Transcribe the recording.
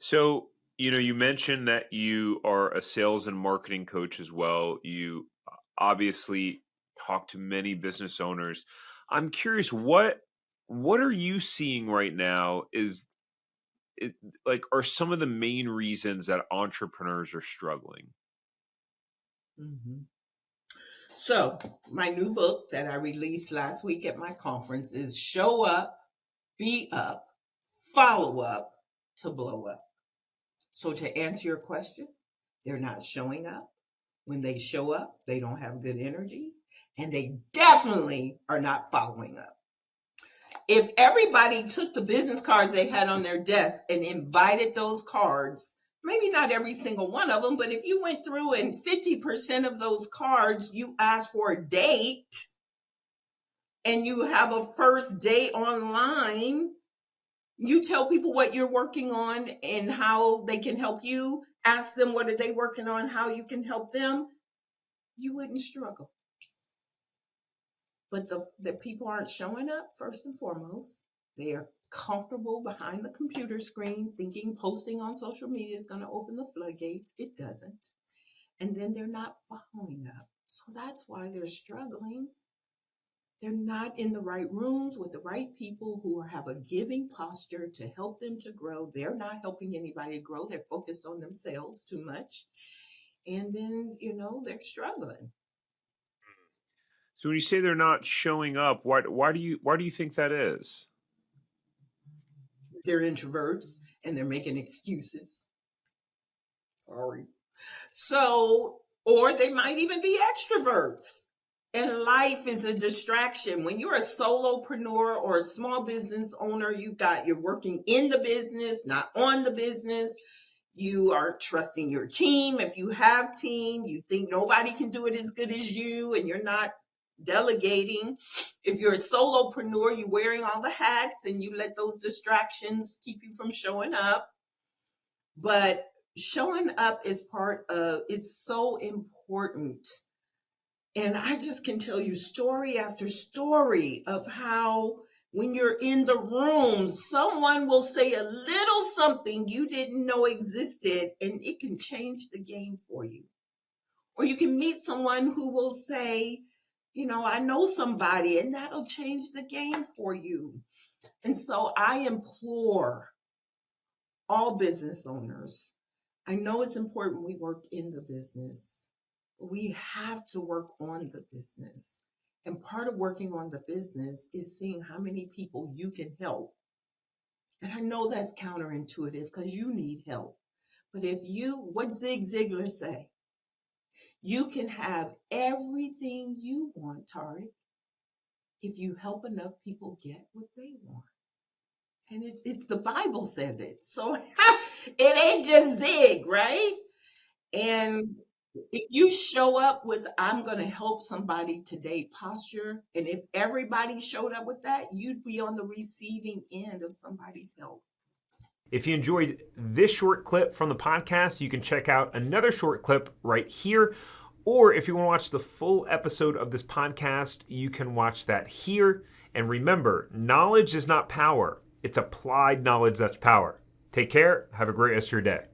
So, you mentioned that you are a sales and marketing coach as well. You obviously talk to many business owners. I'm curious, what are you seeing right now? It like are some of the main reasons that entrepreneurs are struggling? Mhm. So, my new book that I released last week at my conference is Show Up, Be Up, Follow Up to Blow Up. So, to answer your question, they're not showing up. When they show up, they don't have good energy, and they definitely are not following up. If everybody took the business cards they had on their desk and invited those cards, maybe not every single one of them, but if you went through and 50% of those cards you asked for a date and you have a first date online, you tell people what you're working on and how they can help you, ask them what are they working on, how you can help them, you wouldn't struggle. But the people aren't showing up first and foremost. They are comfortable behind the computer screen thinking posting on social media is going to open the floodgates. It doesn't. And then they're not following up. So that's why they're struggling. They're not in the right rooms with the right people who have a giving posture to help them to grow. They're not helping anybody grow. They're focused on themselves too much. And then, they're struggling. So when you say they're not showing up, why do you think that is? They're introverts and they're making excuses. Sorry. So, or they might even be extroverts. And life is a distraction. When you're a solopreneur or a small business owner, you're working in the business, not on the business. You are trusting your team. If you have team, you think nobody can do it as good as you, and you're not delegating. If you're a solopreneur, you're wearing all the hats and you let those distractions keep you from showing up. But showing up is it's so important. And I just can tell you story after story of how when you're in the room, someone will say a little something you didn't know existed, and it can change the game for you. Or you can meet someone who will say, I know somebody, and that'll change the game for you. And so I implore all business owners. I know it's important we work in the business, but we have to work on the business. And part of working on the business is seeing how many people you can help. And I know that's counterintuitive because you need help. But what Zig Ziglar say? You can have everything you want, Tariq, if you help enough people get what they want. And it's the Bible says it. So it ain't just Zig, right? And if you show up with, I'm going to help somebody today posture, and if everybody showed up with that, you'd be on the receiving end of somebody's help. If you enjoyed this short clip from the podcast, you can check out another short clip right here. Or if you want to watch the full episode of this podcast, you can watch that here. And remember, knowledge is not power. It's applied knowledge that's power. Take care. Have a great rest of your day.